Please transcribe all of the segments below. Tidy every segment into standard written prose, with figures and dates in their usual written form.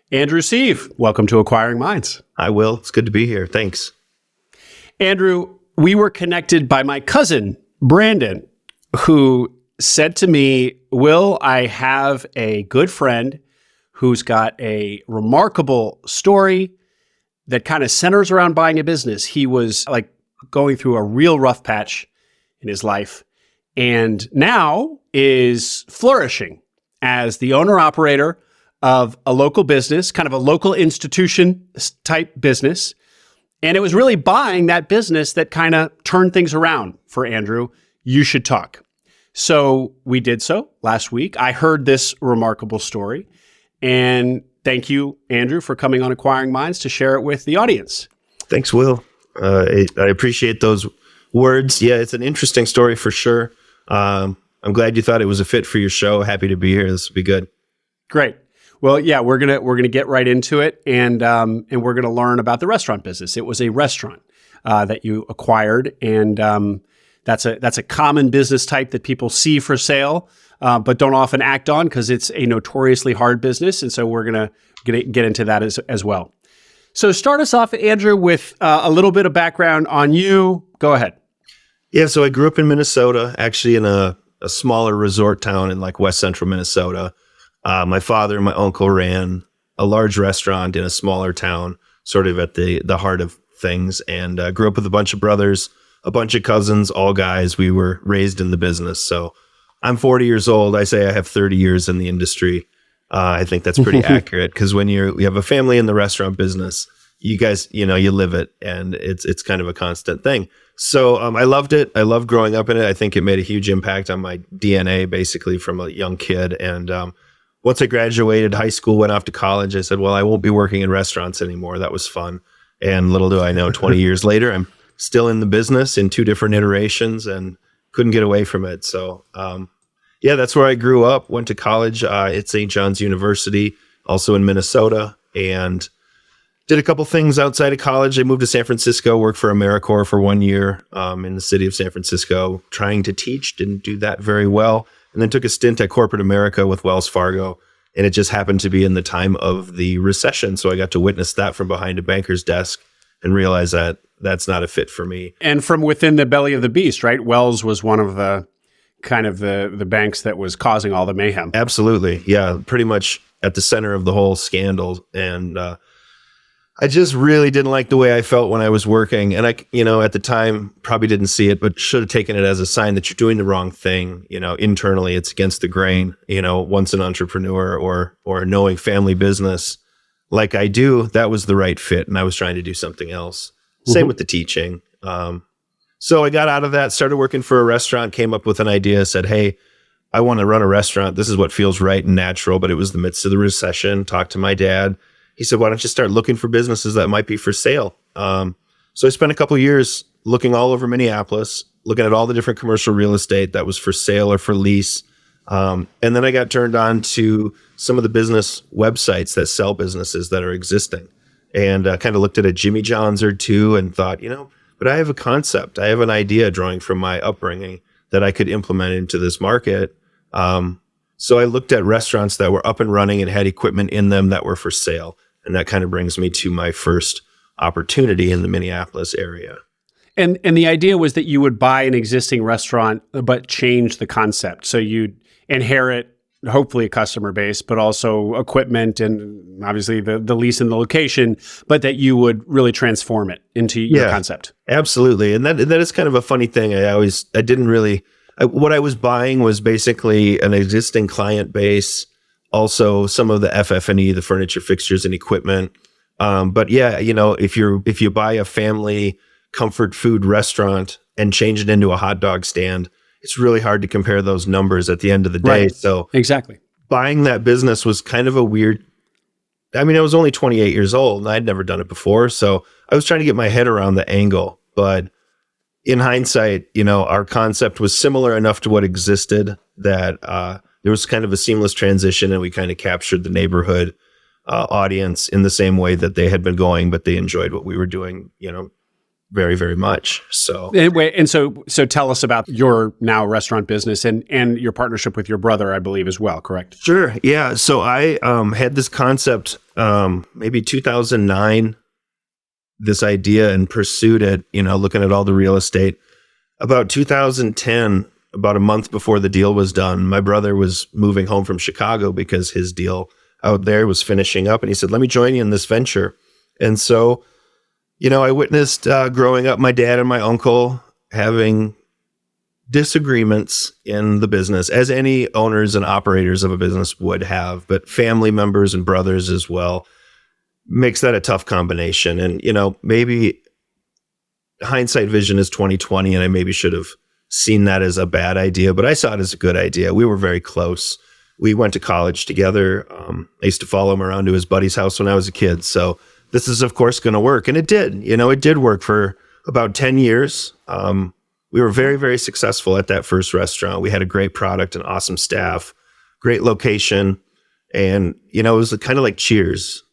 Andrew Sieve, welcome to Acquiring Minds. Hi, Will. It's good to be here. Thanks. Andrew, we were connected by my cousin, Brandon, who said to me, Will, I have a good friend who's got a remarkable story that kind of centers around buying a business. He was like going through a real rough patch in his life and now is flourishing as the owner-operator of a local business, kind of a local institution type business. And it was really buying that business that kind of turned things around for Andrew. You should talk. So we did so last week. I heard this remarkable story. And thank you, Andrew, for coming on Acquiring Minds to share it with the audience. Thanks, Will. I appreciate those words. Yeah, it's an interesting story for sure. I'm glad you thought it was a fit for your show. Happy to be here. This will be good. Great. Well, yeah, we're gonna get right into it, and we're gonna learn about the restaurant business. It was a restaurant that you acquired, and that's a common business type that people see for sale, but don't often act on because it's a notoriously hard business. And so we're gonna get into that as well. So start us off, Andrew, with a little bit of background on you. Go ahead. Yeah, so I grew up in Minnesota, actually in a smaller resort town in like west central Minnesota. My father and my uncle ran a large restaurant in a smaller town, sort of at the heart of things, and grew up with a bunch of brothers, a bunch of cousins, all guys. We were raised in the business. So I'm 40 years old. I say I have 30 years in the industry. I think that's pretty accurate because when you have a family in the restaurant business, you guys, you live it, and it's kind of a constant thing. So I loved it. I loved growing up in it. I think it made a huge impact on my DNA, basically, from a young kid. And once I graduated high school, went off to college, I said, well, I won't be working in restaurants anymore. That was fun. And little do I know, 20 years later, I'm still in the business in two different iterations and couldn't get away from it. So, yeah, that's where I grew up. Went to college at St. John's University, also in Minnesota, and did a couple things outside of college. I moved to San Francisco, worked for AmeriCorps for 1 year in the city of San Francisco, trying to teach. Didn't do that very well. And then took a stint at corporate America with Wells Fargo. And it just happened to be in the time of the recession. So I got to witness that from behind a banker's desk and realize that that's not a fit for me. And from within the belly of the beast, right? Wells was one of the kind of the banks that was causing all the mayhem. Absolutely. Yeah, pretty much at the center of the whole scandal. And I just really didn't like the way I felt when I was working. And I, at the time probably didn't see it, but should have taken it as a sign that you're doing the wrong thing. Internally, it's against the grain. Once an entrepreneur or knowing family business like I do, that was the right fit. And I was trying to do something else. Same with the teaching. So I got out of that, started working for a restaurant, came up with an idea, said, hey, I want to run a restaurant. This is what feels right and natural. But it was the midst of the recession. Talked to my dad. He said, why don't you start looking for businesses that might be for sale? So I spent a couple of years looking all over Minneapolis, looking at all the different commercial real estate that was for sale or for lease. And then I got turned on to some of the business websites that sell businesses that are existing, and kind of looked at a Jimmy John's or two and thought, but I have a concept. I have an idea drawing from my upbringing that I could implement into this market. So I looked at restaurants that were up and running and had equipment in them that were for sale. And that kind of brings me to my first opportunity in the Minneapolis area. And the idea was that you would buy an existing restaurant, but change the concept. So you'd inherit, hopefully, a customer base, but also equipment and obviously the lease and the location, but that you would really transform it into your concept. Absolutely. And that is kind of a funny thing. What I was buying was basically an existing client base, also some of the FF&E, the furniture, fixtures, and equipment. But yeah, if you buy a family comfort food restaurant and change it into a hot dog stand, it's really hard to compare those numbers at the end of the day. Right. So exactly, buying that business was kind of a weird. I was only 28 years old and I'd never done it before, so I was trying to get my head around the angle. But in hindsight, our concept was similar enough to what existed that there was kind of a seamless transition, and we kind of captured the neighborhood audience in the same way that they had been going, but they enjoyed what we were doing, very, very much. So And so tell us about your now restaurant business and your partnership with your brother, I believe, as well, correct? sure. Yeah. So I had this concept maybe 2009, this idea, and pursued it, looking at all the real estate. About 2010, about a month before the deal was done, my brother was moving home from Chicago because his deal out there was finishing up. And he said, let me join you in this venture. And so, I witnessed growing up my dad and my uncle having disagreements in the business, as any owners and operators of a business would have, but family members and brothers as well. Makes that a tough combination. And, maybe hindsight vision is 2020, and I maybe should have seen that as a bad idea, but I saw it as a good idea. We were very close. We went to college together. I used to follow him around to his buddy's house when I was a kid. So this is, of course, going to work. And it did. It did work for about 10 years. We were very, very successful at that first restaurant. We had a great product, an awesome staff, great location. And, it was kind of like Cheers.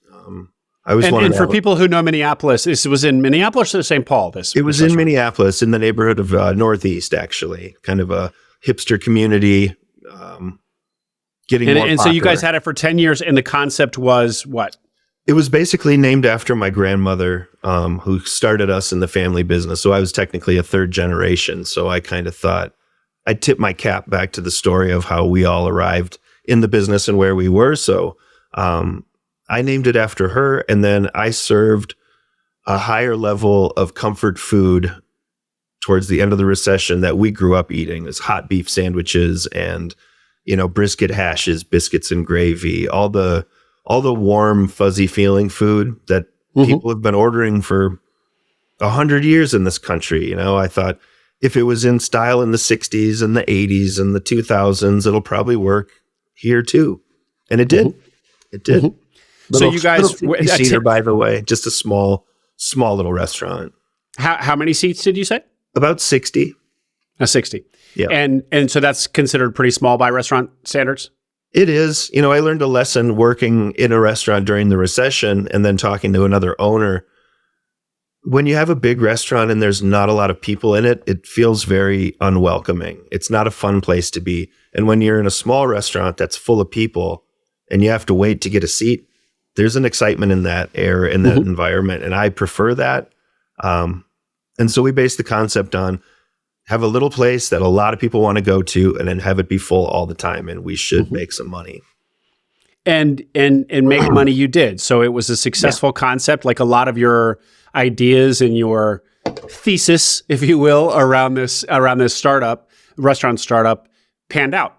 I always wanted and for people who know Minneapolis, this was in Minneapolis or St. Paul? It was in Minneapolis, in the neighborhood of Northeast, actually, kind of a hipster community, getting more and so you guys had it for 10 years, and the concept was what? It was basically named after my grandmother, who started us in the family business. So I was technically a third generation. So I kind of thought I'd tip my cap back to the story of how we all arrived in the business and where we were. So I named it after her, and then I served a higher level of comfort food towards the end of the recession that we grew up eating, as hot beef sandwiches and, brisket hashes, biscuits and gravy, all the warm, fuzzy feeling food that people have been ordering for 100 years in this country. I thought if it was in style in the 60s and the 80s and the 2000s, it'll probably work here too. And it did. It did. So you guys, Cedar, by the way, just a small little restaurant. How many seats did you say? About 60. 60. Yeah. And so that's considered pretty small by restaurant standards? It is. I learned a lesson working in a restaurant during the recession and then talking to another owner. When you have a big restaurant and there's not a lot of people in it, it feels very unwelcoming. It's not a fun place to be. And when you're in a small restaurant that's full of people and you have to wait to get a seat, there's an excitement in that air, in that environment. And I prefer that. And so we based the concept on have a little place that a lot of people want to go to and then have it be full all the time. And we should make some money. And make money you did. So it was a successful concept, like a lot of your ideas and your thesis, if you will, around this restaurant startup panned out.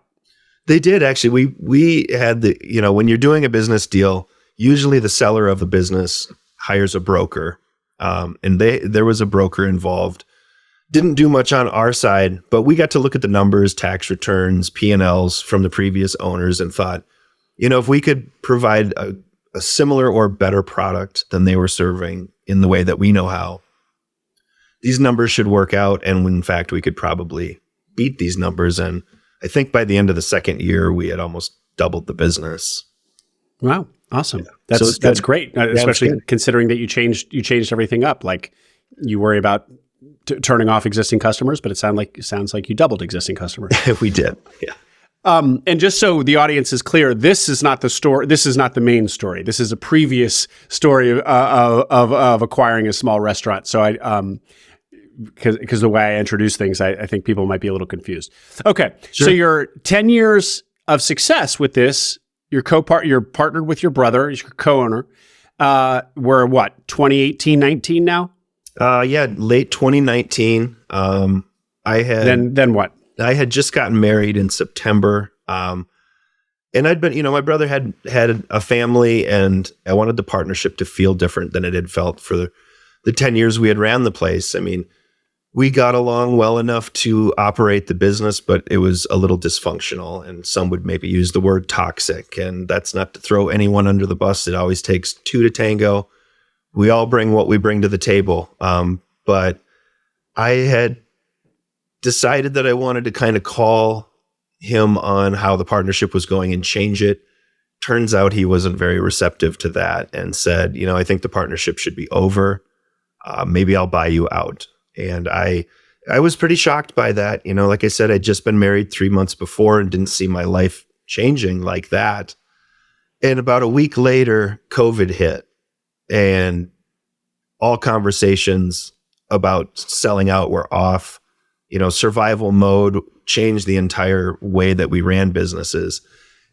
They did, actually. We had when you're doing a business deal, usually the seller of the business hires a broker. And there was a broker involved. Didn't do much on our side, but we got to look at the numbers, tax returns, P&Ls from the previous owners, and thought, if we could provide a similar or better product than they were serving in the way that we know how, these numbers should work out. And in fact, we could probably beat these numbers. And I think by the end of the second year, we had almost doubled the business. Wow. Awesome. Yeah. That's great. Especially considering that you changed everything up. Like you worry about turning off existing customers, but it sounds like you doubled existing customers. We did. Yeah. And just so the audience is clear, this is not the story. This is not the main story. This is a previous story of acquiring a small restaurant. So because the way I introduce things, I think people might be a little confused. Okay. Sure. So your 10 years of success with this, you're partnered with your brother, your co-owner. We're what, 2018, 19 now? Yeah, late 2019. I had then what? I had just gotten married in September. And I'd been, my brother had a family, and I wanted the partnership to feel different than it had felt for the 10 years we had ran the place. I mean, we got along well enough to operate the business, but it was a little dysfunctional, and some would maybe use the word toxic, and that's not to throw anyone under the bus. It always takes two to tango. We all bring what we bring to the table. But I had decided that I wanted to kind of call him on how the partnership was going and change it. Turns out he wasn't very receptive to that and said, I think the partnership should be over. Maybe I'll buy you out. And I was pretty shocked by that. Like I said, I'd just been married 3 months before and didn't see my life changing like that. And about a week later, COVID hit, and all conversations about selling out were off. Survival mode changed the entire way that we ran businesses.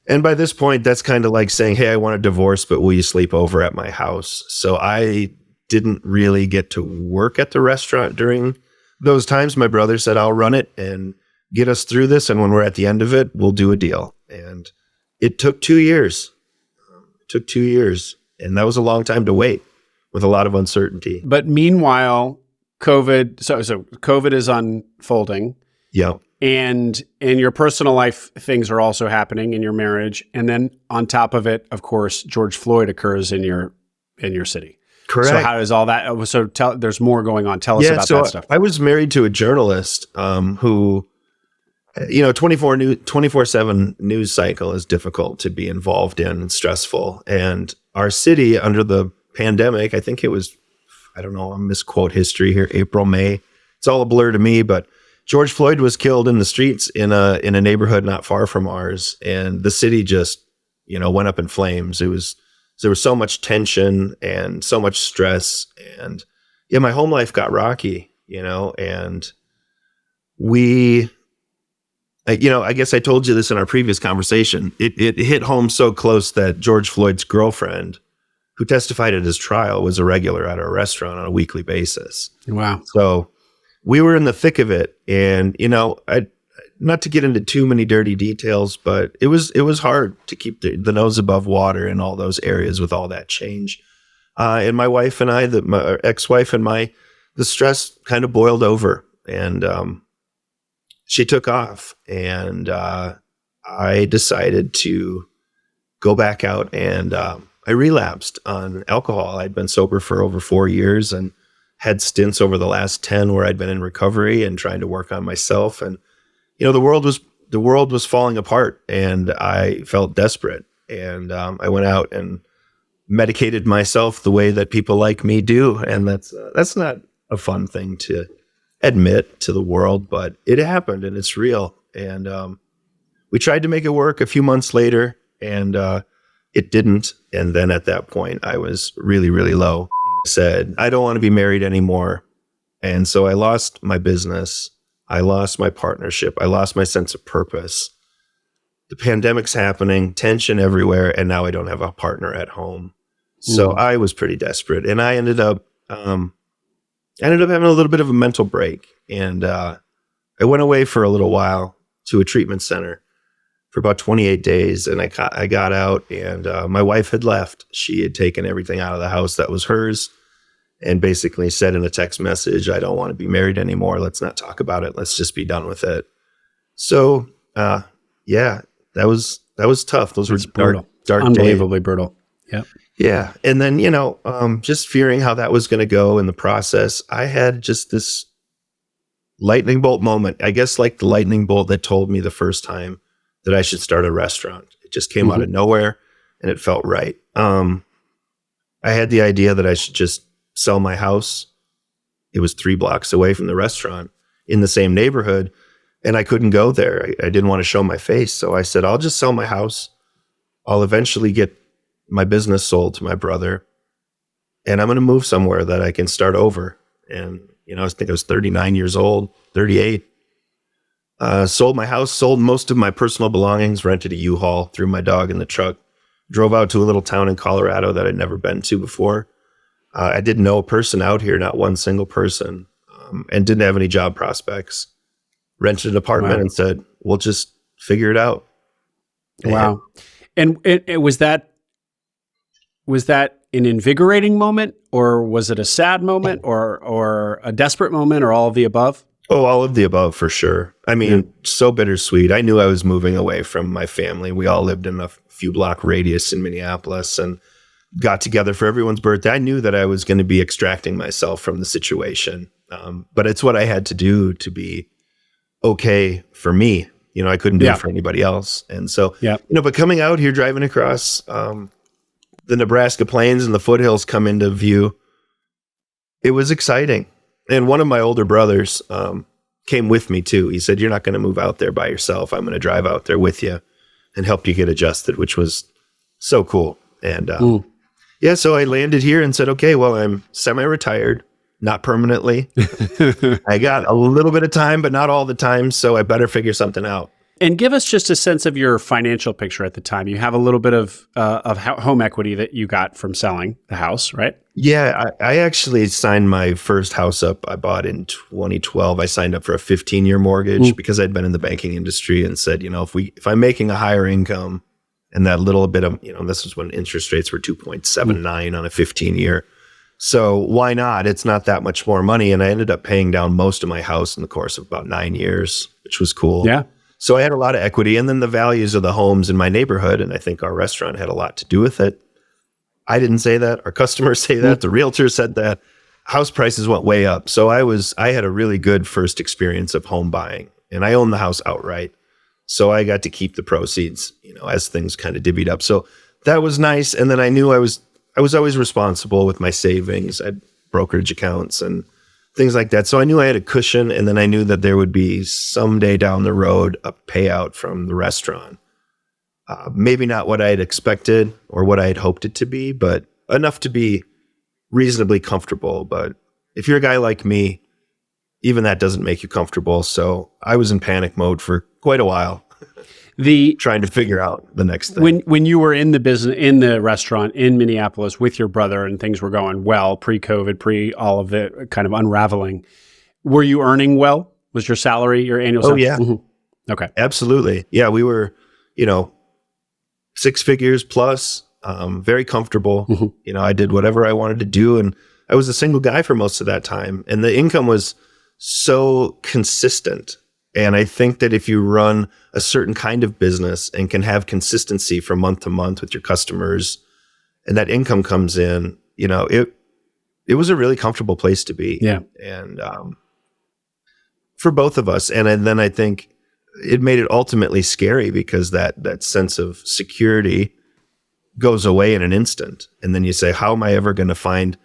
And by this point, that's kind of like saying, hey, I want a divorce, but will you sleep over at my house? So I didn't really get to work at the restaurant during those times. My brother said, I'll run it and get us through this. And when we're at the end of it, we'll do a deal. And it took 2 years. And that was a long time to wait with a lot of uncertainty. But meanwhile, COVID, so COVID is unfolding. Yeah. And in your personal life, things are also happening in your marriage. And then on top of it, of course, George Floyd occurs in your city. Correct. So how does all that? So there's more going on. Tell us about that stuff. I was married to a journalist who, 24/7 news cycle is difficult to be involved in and stressful. And our city under the pandemic, I think it was, I don't know, I'll misquote history here, April, May. It's all a blur to me, but George Floyd was killed in the streets in a neighborhood not far from ours, and the city just, went up in flames. There was so much tension and so much stress, and my home life got rocky, and I guess I told you this in our previous conversation. It hit home so close that George Floyd's girlfriend, who testified at his trial, was a regular at our restaurant on a weekly basis. Wow. So we were in the thick of it, and not to get into too many dirty details, but it was hard to keep the nose above water in all those areas with all that change. And my wife and I, my ex-wife and the stress kind of boiled over, and she took off, and I decided to go back out, and I relapsed on alcohol. I'd been sober for over 4 years and had stints over the last 10 where I'd been in recovery and trying to work on myself. And, the world was falling apart, and I felt desperate. And I went out and medicated myself the way that people like me do. And that's not a fun thing to admit to the world, but it happened, and it's real. And we tried to make it work a few months later, and it didn't. And then at that point, I was really, really low. Said, I don't want to be married anymore. And so I lost my business. I lost my partnership. I lost my sense of purpose. The pandemic's happening, tension everywhere, and now I don't have a partner at home. So I was pretty desperate, and I ended up having a little bit of a mental break. And I went away for a little while to a treatment center for about 28 days. And I got out, and my wife had left. She had taken everything out of the house that was hers and basically said in a text message, I don't want to be married anymore. Let's not talk about it. Let's just be done with it. So, that was tough. Those were dark unbelievably days. Brutal. Yep. Yeah. And then, just fearing how that was going to go in the process, I had just this lightning bolt moment, I guess, like the lightning bolt that told me the first time that I should start a restaurant. It just came out of nowhere, and it felt right. I had the idea that I should just sell my house. It was 3 blocks away from the restaurant in the same neighborhood, and I couldn't go there. I didn't want to show my face. So I said, I'll just sell my house. I'll eventually get my business sold to my brother, and I'm going to move somewhere that I can start over. And, I think I was 39 years old, 38. Sold my house, sold most of my personal belongings, rented a U-Haul, threw my dog in the truck, drove out to a little town in Colorado that I'd never been to before. I didn't know a person out here, not one single person, and didn't have any job prospects. Rented an apartment and said, we'll just figure it out. Wow. And it was that an invigorating moment, or was it a sad moment, or a desperate moment, or all of the above? Oh, all of the above for sure. I mean, so bittersweet. I knew I was moving away from my family. We all lived in a few block radius in Minneapolis and got together for everyone's birthday. I knew that I was going to be extracting myself from the situation. But it's what I had to do to be okay for me. I couldn't do it for anybody else. And so, but coming out here, driving across the Nebraska plains and the foothills come into view, It was exciting. And one of my older brothers came with me too. He said, "You're not going to move out there by yourself. I'm going to drive out there with you and help you get adjusted," which was so cool. And yeah, so I landed here and said, okay, well, I'm semi-retired, not permanently. I got a little bit of time, but not all the time. So I better figure something out. And give us just a sense of your financial picture at the time. You have a little bit of home equity that you got from selling the house, right? Yeah, I actually signed my first house up. I bought in 2012. I signed up for a 15-year mortgage because I'd been in the banking industry and said, if I'm making a higher income and that little bit of, this was when interest rates were 2.79 on a 15-year. So why not? It's not that much more money. And I ended up paying down most of my house in the course of about 9 years, which was cool. Yeah. So I had a lot of equity, and then the values of the homes in my neighborhood, and I think our restaurant had a lot to do with it. I didn't say that. Our customers say that. The realtor said that. House prices went way up. So I had a really good first experience of home buying, and I owned the house outright. So I got to keep the proceeds, as things kind of divvied up. So that was nice. And then I knew I was always responsible with my savings. I had brokerage accounts and things like that. So I knew I had a cushion, and then I knew that there would be someday down the road a payout from the restaurant. Maybe not what I had expected or what I had hoped it to be, but enough to be reasonably comfortable. But if you're a guy like me, even that doesn't make you comfortable. So I was in panic mode for quite a while, trying to figure out the next thing. When you were in the business, in the restaurant in Minneapolis with your brother, and things were going well, pre-COVID, pre all of the kind of unraveling, were you earning well? Was your salary, your annual salary? Oh, yeah. Mm-hmm. Okay. Absolutely. Yeah, we were, 6 figures plus, very comfortable. Mm-hmm. I did whatever I wanted to do, and I was a single guy for most of that time. And the income was so consistent. And I think that if you run a certain kind of business and can have consistency from month to month with your customers, and that income comes in, it was a really comfortable place to be. Yeah. And for both of us. And then I think it made it ultimately scary because that sense of security goes away in an instant. And then you say, how am I ever going to find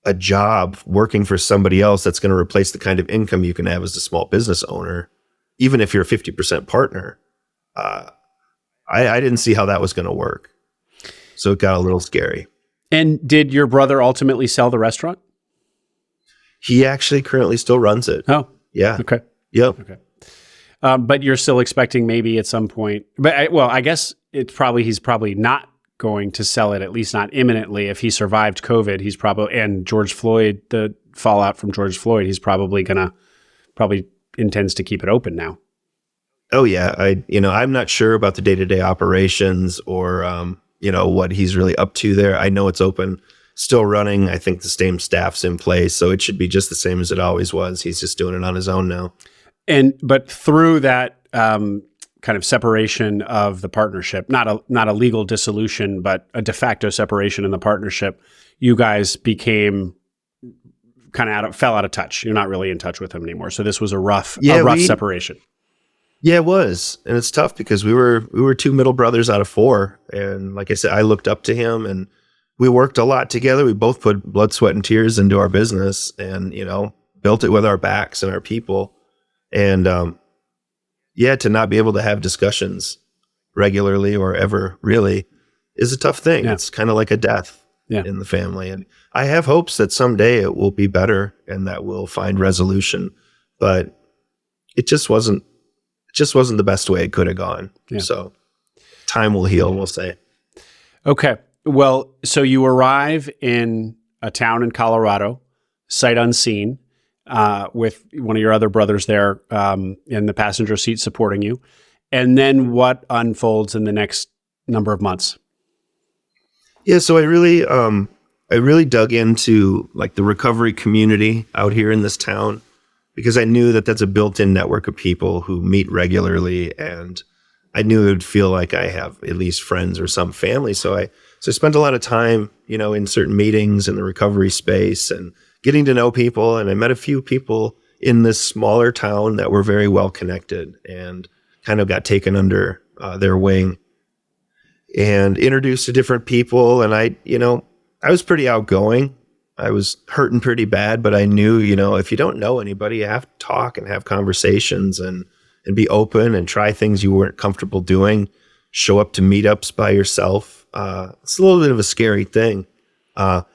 a job working for somebody else that's going to replace the kind of income you can have as a small business owner, even if you're a 50% partner? I didn't see how that was going to work. So it got a little scary. And did your brother ultimately sell the restaurant? He actually currently still runs it. Oh, yeah. Okay. Yep. Okay. But you're still expecting maybe at some point, I guess he's probably not going to sell it, at least not imminently. If he survived COVID, and George Floyd, the fallout from George Floyd, he's probably intends to keep it open now. Oh yeah. I'm not sure about the day-to-day operations or, what he's really up to there. I know it's open, still running. I think the same staff's in place, so it should be just the same as it always was. He's just doing it on his own now. But through that kind of separation of the partnership, not a legal dissolution, but a de facto separation in the partnership, you guys became kind of fell out of touch. You're not really in touch with him anymore. So this was a rough separation. Yeah, it was. And it's tough because we were 2 middle brothers out of 4. And like I said, I looked up to him, and we worked a lot together. We both put blood, sweat, and tears into our business and, built it with our backs and our people. And, to not be able to have discussions regularly or ever really is a tough thing. Yeah. It's kind of like a death in the family. And I have hopes that someday it will be better and that we'll find resolution, but it just wasn't the best way it could have gone. Yeah. So time will heal, we'll say. Okay. Well, so you arrive in a town in Colorado, sight unseen, with one of your other brothers there in the passenger seat supporting you. And then what unfolds in the next number of months? Yeah, so I really dug into like the recovery community out here in this town, because I knew that that's a built-in network of people who meet regularly, and I knew it would feel like I have at least friends or some family. So I spent a lot of time, in certain meetings in the recovery space and getting to know people. And I met a few people in this smaller town that were very well connected and kind of got taken under their wing and introduced to different people. And I was pretty outgoing. I was hurting pretty bad, but I knew, if you don't know anybody, you have to talk and have conversations and be open and try things you weren't comfortable doing. Show up to meetups by yourself. It's a little bit of a scary thing. But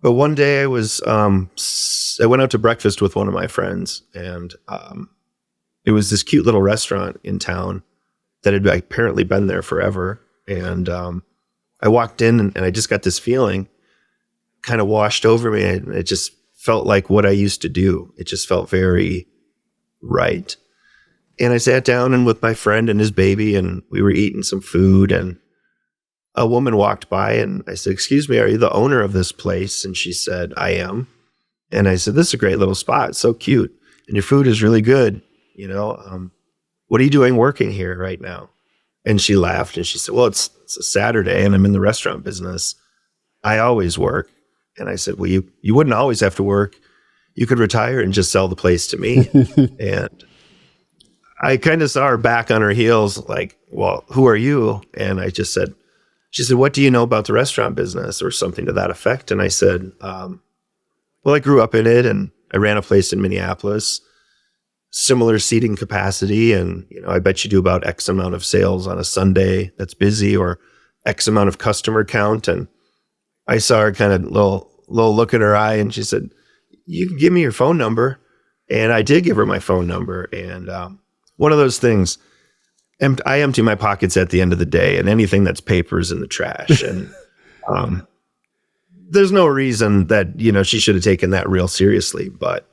one day I went out to breakfast with one of my friends, and it was this cute little restaurant in town that had apparently been there forever. And I walked in and I just got this feeling kind of washed over me, and it just felt like what I used to do. It just felt very right. And I sat down and with my friend and his baby, and we were eating some food, and a woman walked by, and I said, "Excuse me, are you the owner of this place?" And she said, "I am." And I said, "This is a great little spot. It's so cute. And your food is really good. What are you doing working here right now?" And she laughed and she said, "Well, it's a Saturday and I'm in the restaurant business. I always work." And I said, "Well, you wouldn't always have to work. You could retire and just sell the place to me." And I kind of saw her back on her heels, like, "Well, who are you?" And I just said, she said, "What do you know about the restaurant business?" or something to that effect. And I said, "Well, I grew up in it and I ran a place in Minneapolis, similar seating capacity. And, I bet you do about X amount of sales on a Sunday that's busy, or X amount of customer count." And I saw her kind of little look in her eye, and she said, "You can give me your phone number." And I did give her my phone number. And one of those things, I empty my pockets at the end of the day, and anything that's paper is in the trash. And there's no reason that, she should have taken that real seriously. But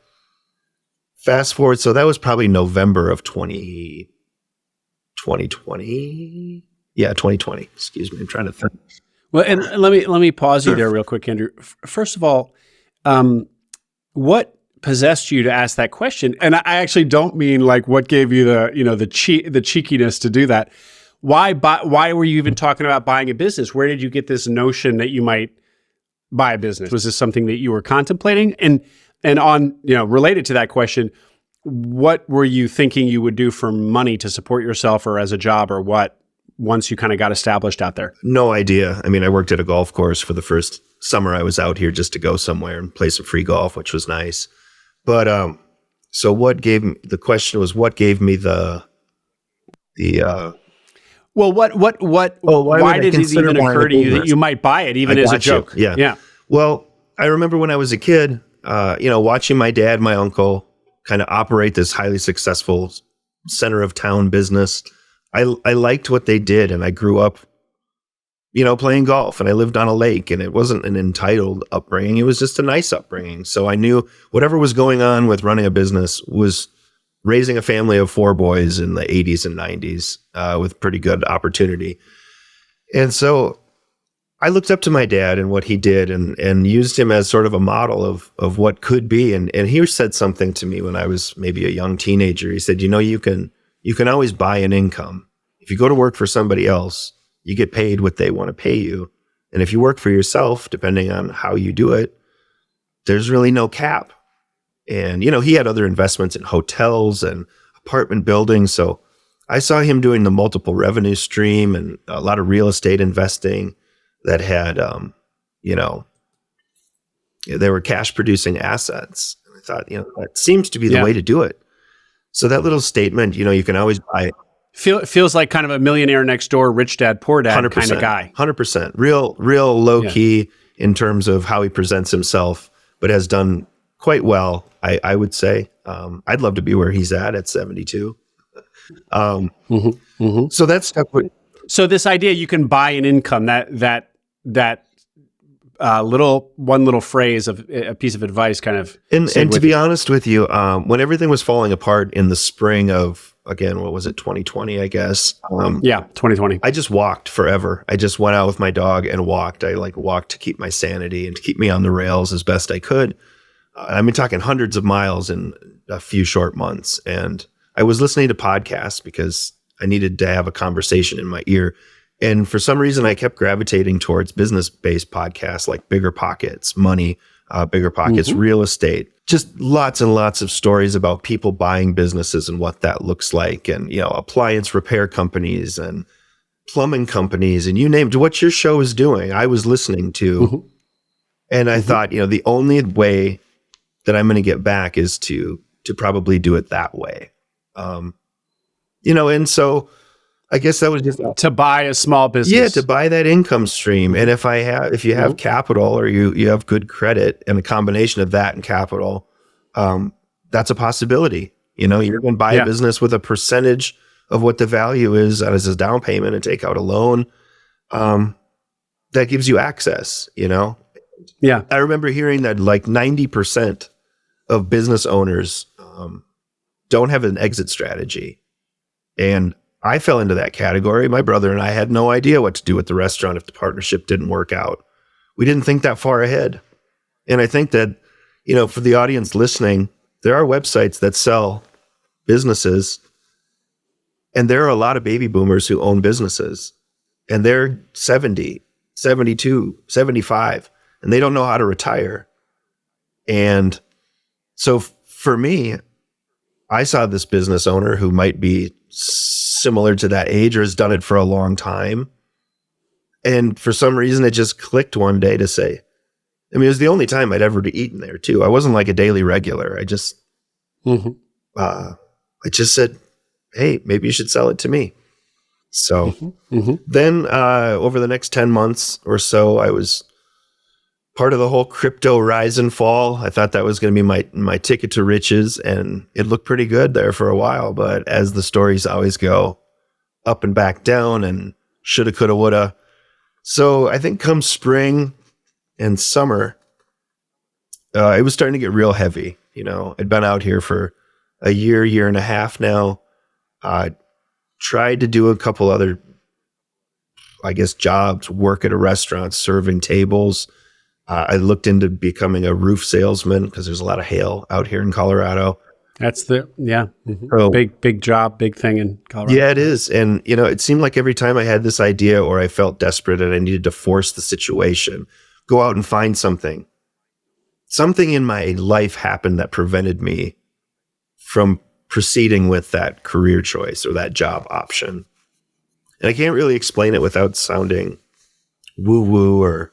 fast forward, so that was probably November of 2020. Yeah, 2020. Excuse me. I'm trying to think. Well, and let me pause you there real quick, Andrew. First of all, what possessed you to ask that question? And I actually don't mean like what gave you the cheekiness to do that. Why were you even talking about buying a business? Where did you get this notion that you might buy a business? Was this something that you were contemplating? And on, related to that question, what were you thinking you would do for money to support yourself, or as a job, or what, once you kind of got established out there? No idea. I mean, I worked at a golf course for the first summer I was out here just to go somewhere and play some free golf, which was nice. But so what gave me, the question was, what gave me the well, why did it even occur to you that you might buy it, even as a joke? Yeah. Well, I remember when I was a kid, watching my dad, my uncle, kind of operate this highly successful center of town business. I liked what they did, and I grew up, playing golf, and I lived on a lake, and it wasn't an entitled upbringing. It was just a nice upbringing. So I knew whatever was going on with running a business was raising a family of 4 boys in the 80s and 90s with pretty good opportunity. And so I looked up to my dad and what he did, and used him as sort of a model of what could be. And he said something to me when I was maybe a young teenager. He said, you can always buy an income. If you go to work for somebody else, you get paid what they want to pay you. And if you work for yourself, depending on how you do it, there's really no cap. And, he had other investments in hotels and apartment buildings. So I saw him doing the multiple revenue stream and a lot of real estate investing that had, they were cash producing assets. And I thought, that seems to be the way to do it. So that little statement, you can always buy. Feels like kind of a millionaire next door, rich dad, poor dad kind of guy. 100%. Real low key in terms of how he presents himself, but has done quite well, I would say. I'd love to be where he's at 72. So that's stuff. So this idea you can buy an income, that little phrase of a piece of advice kind of. And to be honest with you, when everything was falling apart in the spring of, again, what was it, 2020, I guess? 2020. I just walked forever. I just went out with my dog and walked. I walked to keep my sanity and to keep me on the rails as best I could. I've been talking hundreds of miles in a few short months. And I was listening to podcasts because I needed to have a conversation in my ear. And for some reason, I kept gravitating towards business-based podcasts like Bigger Pockets, Money, Bigger Pockets, Real Estate. Just lots and lots of stories about people buying businesses and what that looks like. And, appliance repair companies and plumbing companies, and you named what your show is doing. I was listening to. And I thought, the only way that I'm going to get back is to probably do it that way. And so I guess that was just to buy a small business. Yeah, to buy that income stream. And if you have capital or you have good credit and a combination of that and capital, that's a possibility. You're going to buy a business with a percentage of what the value is as a down payment and take out a loan. That gives you access, Yeah. I remember hearing that like 90% of business owners don't have an exit strategy. And I fell into that category. My brother and I had no idea what to do with the restaurant if the partnership didn't work out. We didn't think that far ahead. And I think that, for the audience listening, there are websites that sell businesses, and there are a lot of baby boomers who own businesses, and they're 70, 72, 75, and they don't know how to retire. And so for me, I saw this business owner who might be similar to that age or has done it for a long time. And for some reason, it just clicked one day to say, it was the only time I'd ever eaten there too. I wasn't like a daily regular. I just said, hey, maybe you should sell it to me. So then over the next 10 months or so, I was part of the whole crypto rise and fall. I thought that was going to be my ticket to riches, and it looked pretty good there for a while. But as the stories always go, up and back down and shoulda, coulda, woulda. So I think come spring and summer, it was starting to get real heavy. I'd been out here for a year and a half now. Tried to do a couple other, jobs, work at a restaurant, serving tables. I looked into becoming a roof salesman because there's a lot of hail out here in Colorado. That's so, big job, big thing in Colorado. Yeah, it is. And, it seemed like every time I had this idea or I felt desperate and I needed to force the situation, go out and find something in my life happened that prevented me from proceeding with that career choice or that job option. And I can't really explain it without sounding woo-woo or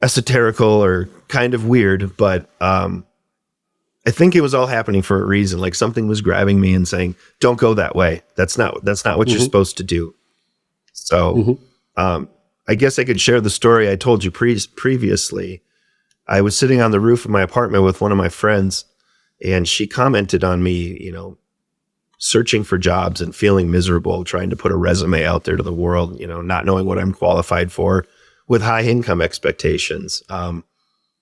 esoterical or kind of weird, but I think it was all happening for a reason. Like something was grabbing me and saying, don't go that way. That's not what you're supposed to do. So I guess I could share the story I told you previously. I was sitting on the roof of my apartment with one of my friends, and she commented on me, searching for jobs and feeling miserable, trying to put a resume out there to the world, not knowing what I'm qualified for with high income expectations.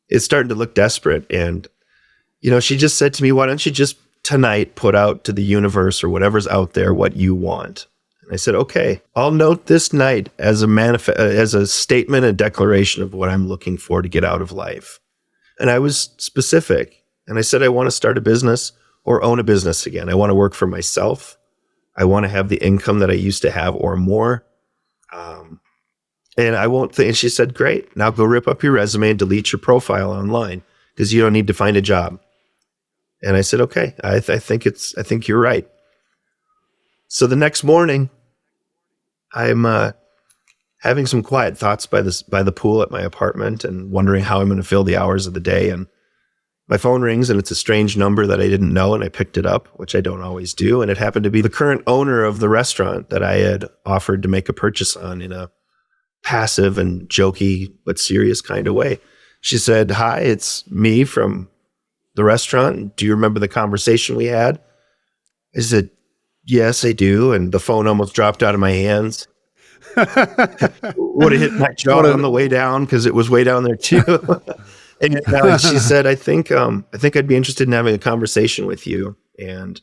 It's starting to look desperate. And, she just said to me, why don't you just tonight put out to the universe or whatever's out there what you want? And I said, okay, I'll note this night as a statement, a declaration of what I'm looking for to get out of life. And I was specific. And I said, I want to start a business or own a business again. I want to work for myself. I want to have the income that I used to have or more. And I won't think, and she said, great, now go rip up your resume and delete your profile online because you don't need to find a job. And I said, okay, I think you're right. So the next morning, I'm having some quiet thoughts by the pool at my apartment and wondering how I'm going to fill the hours of the day. And my phone rings and it's a strange number that I didn't know, and I picked it up, which I don't always do. And it happened to be the current owner of the restaurant that I had offered to make a purchase on in a passive and jokey but serious kind of way. She said, hi, it's me from the restaurant. Do you remember the conversation we had? I said, yes, I do. And the phone almost dropped out of my hands. Would have hit my jaw on the way down because it was way down there too. And she said, I think I'd be interested in having a conversation with you. And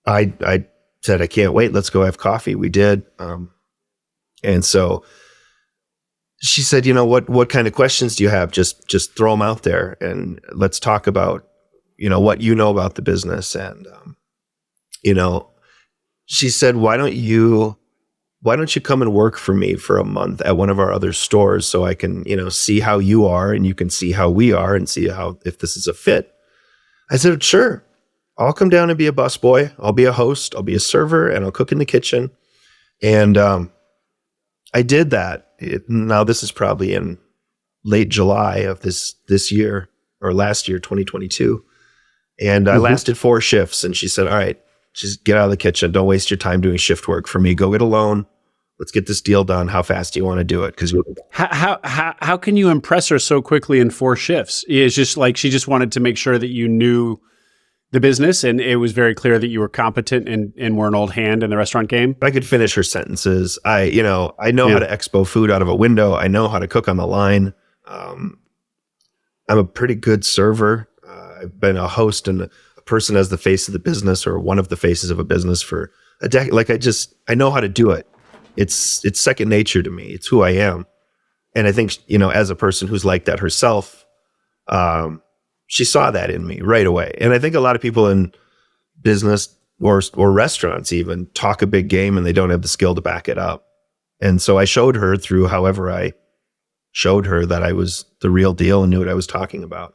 I said, I can't wait. Let's go have coffee. We did. And so she said, what kind of questions do you have? Just throw them out there and let's talk about, what you know about the business. And, she said, why don't you come and work for me for a month at one of our other stores so I can, see how you are and you can see how we are and see if this is a fit. I said, sure, I'll come down and be a busboy. I'll be a host. I'll be a server and I'll cook in the kitchen. And, I did that. Now this is probably in late July of this year, or last year, 2022. And I lasted 4 shifts, and she said, all right, just get out of the kitchen. Don't waste your time doing shift work for me. Go get a loan. Let's get this deal done. How fast do you want to do it? Because how can you impress her so quickly in 4 shifts? It's just like she just wanted to make sure that you knew the business, and it was very clear that you were competent and were an old hand in the restaurant game. I could finish her sentences. I know how to expo food out of a window. I know how to cook on the line. I'm a pretty good server. I've been a host and a person as the face of the business, or one of the faces of a business, for a decade. Like I know how to do it. It's second nature to me. It's who I am. And I think, as a person who's like that herself, she saw that in me right away. And I think a lot of people in business or restaurants even talk a big game and they don't have the skill to back it up. And so I showed her through however I showed her that I was the real deal and knew what I was talking about.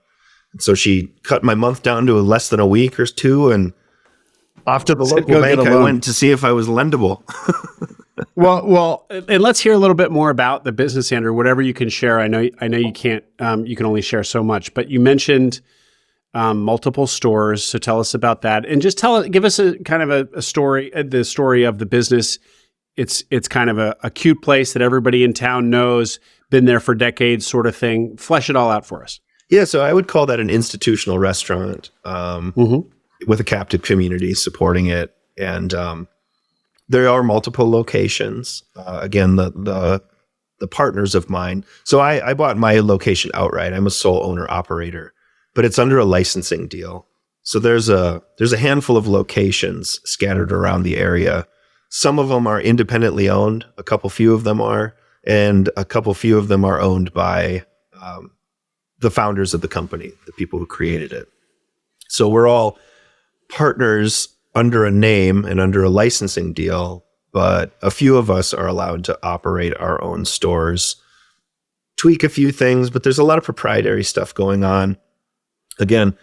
And so she cut my month down to less than a week or 2, and off to the local bank I went to see if I was lendable. Well, and let's hear a little bit more about the business, Andrew. Whatever you can share. I know you can't. You can only share so much. But you mentioned multiple stores, so tell us about that, and just give us a kind of a story, the story of the business. It's kind of a cute place that everybody in town knows, been there for decades, sort of thing. Flesh it all out for us. Yeah, so I would call that an institutional restaurant with a captive community supporting it, and there are multiple locations. Again, the partners of mine. So I bought my location outright. I'm a sole owner operator, but it's under a licensing deal. So there's a handful of locations scattered around the area. Some of them are independently owned. A few of them are, and few of them are owned by the founders of the company, the people who created it. So we're all partners under a name and under a licensing deal, but a few of us are allowed to operate our own stores, tweak a few things, but there's a lot of proprietary stuff going on. Again,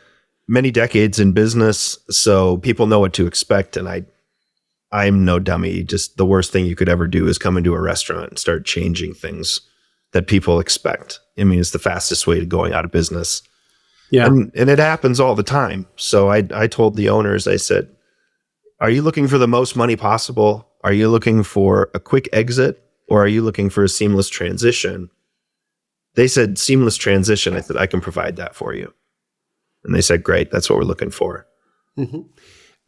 many decades in business, so people know what to expect, and I'm no dummy. Just the worst thing you could ever do is come into a restaurant and start changing things that people expect. I mean, it's the fastest way to going out of business. Yeah. And it happens all the time. So I told the owners, I said, are you looking for the most money possible? Are you looking for a quick exit, or are you looking for a seamless transition? They said seamless transition. I said, I can provide that for you. And they said, great, that's what we're looking for. Mm-hmm.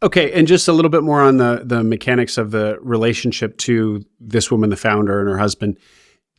Okay, and just a little bit more on the mechanics of the relationship to this woman, the founder, and her husband.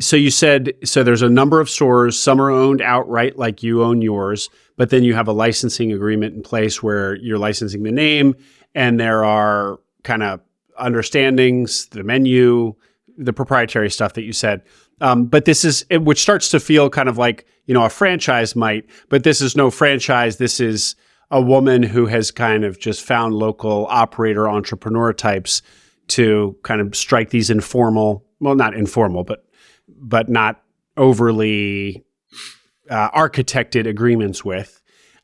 So you said, there's a number of stores, some are owned outright like you own yours, but then you have a licensing agreement in place where you're licensing the name, and there are kind of understandings, the menu, the proprietary stuff that you said. But this is, which starts to feel kind of like, a franchise might, but this is no franchise. This is a woman who has kind of just found local operator entrepreneur types to kind of strike these informal, well, not informal, but not overly architected agreements with.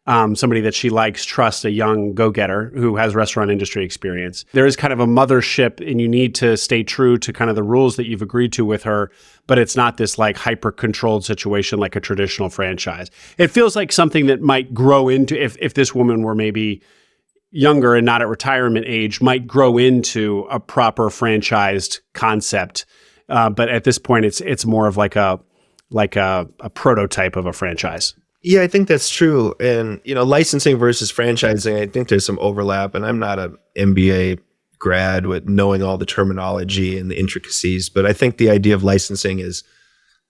Somebody that she likes, trusts, a young go-getter who has restaurant industry experience. There is kind of a mothership, and you need to stay true to kind of the rules that you've agreed to with her, but it's not this like hyper-controlled situation like a traditional franchise. It feels like something that might grow into, if this woman were maybe younger and not at retirement age, might grow into a proper franchised concept. But at this point, it's more of like a prototype of a franchise. Yeah, I think that's true. And, licensing versus franchising, I think there's some overlap. And I'm not an MBA grad with knowing all the terminology and the intricacies, but I think the idea of licensing is,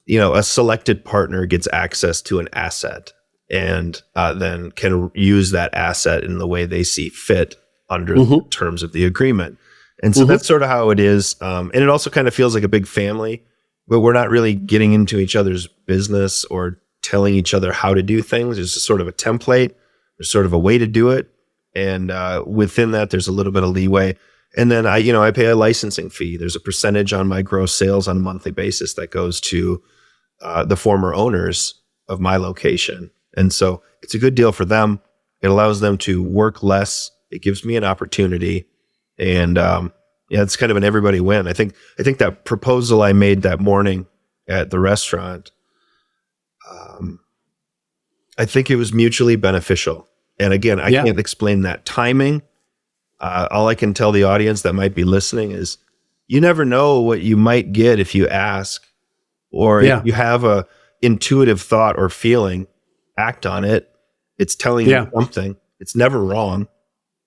a selected partner gets access to an asset and then can use that asset in the way they see fit under the terms of the agreement. And so that's sort of how it is. And it also kind of feels like a big family, but we're not really getting into each other's business or telling each other how to do things. There's sort of a template. There's sort of a way to do it. And within that, there's a little bit of leeway. And then I pay a licensing fee. There's a percentage on my gross sales on a monthly basis that goes to the former owners of my location. And so it's a good deal for them. It allows them to work less. It gives me an opportunity. And it's kind of an everybody win. I think that proposal I made that morning at the restaurant, I think it was mutually beneficial. And again, I can't explain that timing. All I can tell the audience that might be listening is you never know what you might get if you ask, or if you have a intuitive thought or feeling, act on it. It's telling you something. It's never wrong.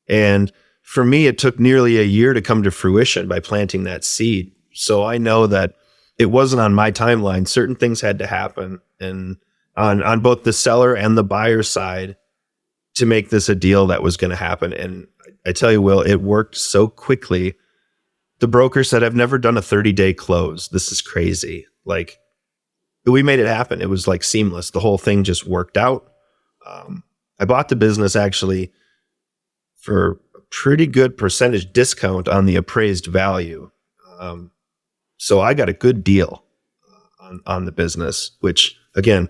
And for me, it took nearly a year to come to fruition by planting that seed. So I know that it wasn't on my timeline. Certain things had to happen, and on both the seller and the buyer side, to make this a deal that was going to happen. And I tell you, Will, it worked so quickly. The broker said, I've never done a 30-day close. This is crazy. Like, we made it happen. It was like seamless. The whole thing just worked out. I bought the business actually for a pretty good percentage discount on the appraised value. So I got a good deal on the business, which again,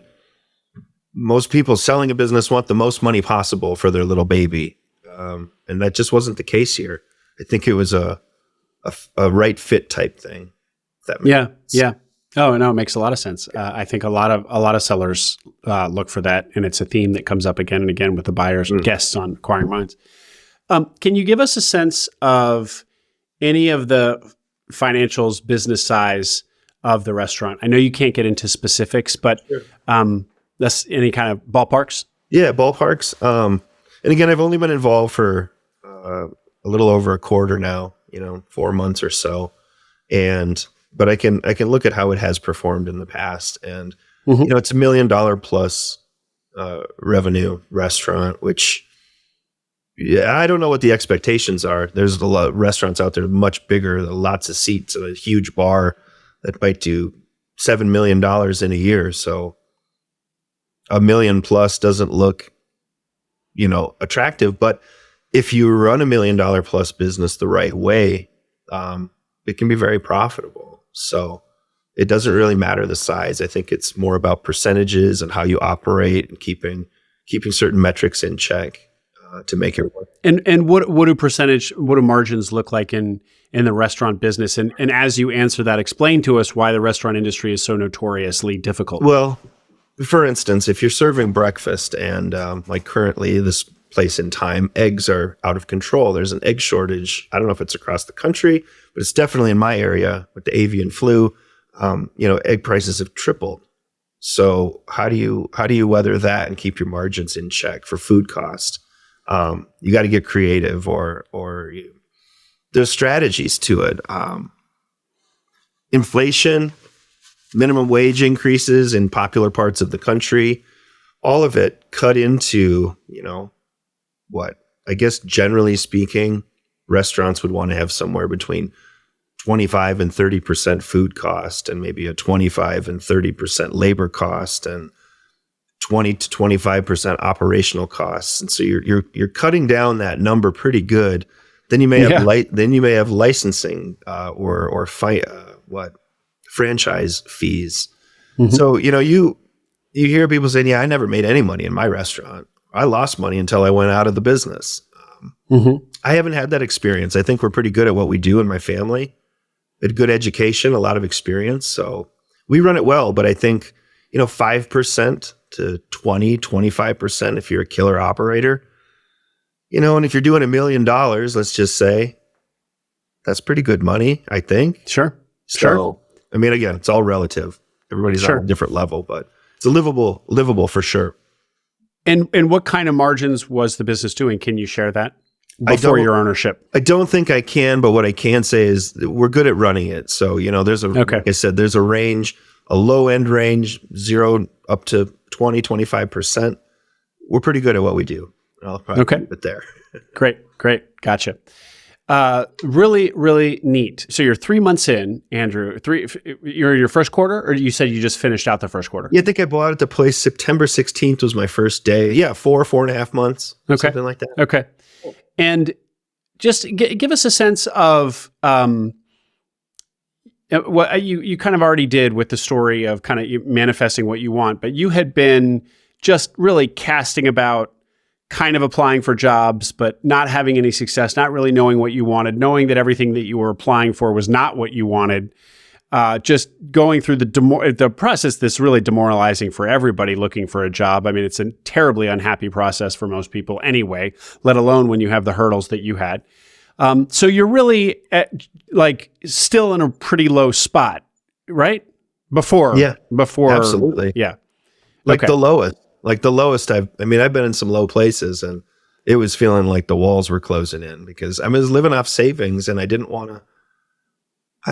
most people selling a business want the most money possible for their little baby. And that just wasn't the case here. I think it was a right fit type thing. That makes sense. Yeah. Oh, no, it makes a lot of sense. I think a lot of sellers look for that, and it's a theme that comes up again and again with the buyers and guests on Acquiring Minds. Can you give us a sense of any of the financials, business size of the restaurant? I know you can't get into specifics, but that's any kind of ballparks? Yeah, ballparks. And again, I've only been involved for a little over a quarter now, 4 months or so. But I can look at how it has performed in the past. And, it's $1 million plus revenue restaurant, which, I don't know what the expectations are. There's a lot of restaurants out there much bigger, lots of seats, and a huge bar that might do $7 million in a year. So $1 million plus doesn't look, attractive. But if you run $1 million plus business the right way, it can be very profitable. So it doesn't really matter the size. I think it's more about percentages and how you operate and keeping certain metrics in check to make it work. And what do margins look like in the restaurant business? And as you answer that, explain to us why the restaurant industry is so notoriously difficult. Well, for instance, if you're serving breakfast and like currently this place in time, eggs are out of control. There's an egg shortage. I don't know if it's across the country, but it's definitely in my area with the avian flu. Egg prices have tripled. So how do you weather that and keep your margins in check for food cost? You got to get creative, there's strategies to it. Inflation, minimum wage increases in popular parts of the country, all of it cut into, what I guess generally speaking, restaurants would want to have somewhere between 25 and 30% food cost, and maybe a 25 and 30% labor cost, and 20 to 25% operational costs. And so you're cutting down that number pretty good. Then you may have licensing or franchise fees. Mm-hmm. So you hear people saying, "Yeah, I never made any money in my restaurant. I lost money until I went out of the business." I haven't had that experience. I think we're pretty good at what we do in my family. We had good education, a lot of experience. So we run it well, but I think, 5% to 20, 25% if you're a killer operator, and if you're doing $1 million, let's just say, that's pretty good money, I think. Sure. I mean, again, it's all relative. Everybody's on a different level, but it's livable for sure. And what kind of margins was the business doing? Can you share that before your ownership? I don't think I can, but what I can say is that we're good at running it. So, like I said, there's a range, a low end range, 0 up to 20, 25%. We're pretty good at what we do. I'll probably keep it there. Great. Gotcha. Really, really neat. So you're 3 months in, Andrew. You're your first quarter, or you said you just finished out the first quarter? Yeah, I think I bought at the place. September 16th was my first day. Yeah, 4.5 months, something like that. Okay. And just give us a sense of what you kind of already did with the story of kind of manifesting what you want, but you had been just really casting about, kind of applying for jobs, but not having any success, not really knowing what you wanted, knowing that everything that you were applying for was not what you wanted. just going through the process that's really demoralizing for everybody looking for a job. I mean, it's a terribly unhappy process for most people anyway, let alone when you have the hurdles that you had. So you're really still in a pretty low spot, right? Before, absolutely. Yeah. The lowest I've been in some low places, and it was feeling like the walls were closing in because I was living off savings and I didn't want to.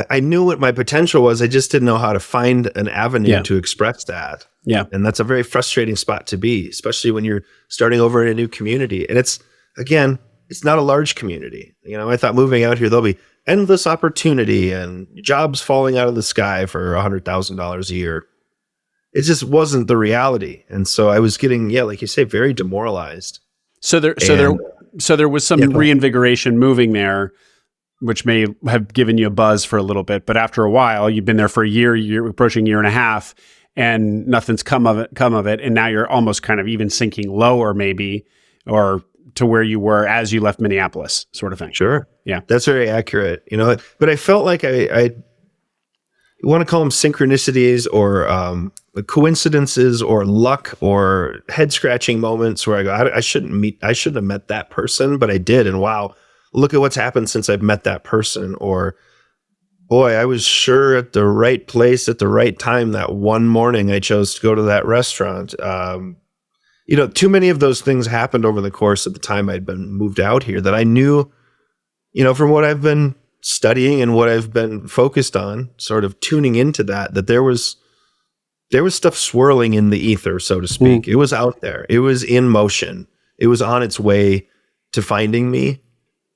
I knew what my potential was. I just didn't know how to find an avenue to express that. Yeah. And that's a very frustrating spot to be, especially when you're starting over in a new community. And it's not a large community. I thought moving out here, there'll be endless opportunity and jobs falling out of the sky for $100,000 a year. It just wasn't the reality. And so I was getting, like you say, very demoralized. So there was some reinvigoration moving there, which may have given you a buzz for a little bit. But after a while, you've been there for you're approaching a year and a half, and nothing's come of it. And now you're almost kind of even sinking lower, maybe, or to where you were as you left Minneapolis, sort of thing. Sure. Yeah. That's very accurate. But I felt like I want to call them synchronicities or coincidences or luck or head scratching moments where I go, I shouldn't have met that person, but I did. And wow, look at what's happened since I've met that person. Or boy, I was sure at the right place at the right time that one morning I chose to go to that restaurant. Too many of those things happened over the course of the time I'd been moved out here that I knew, from what I've been studying and what I've been focused on, sort of tuning into that there was stuff swirling in the ether, so to speak. It was out there. It was in motion. It was on its way to finding me.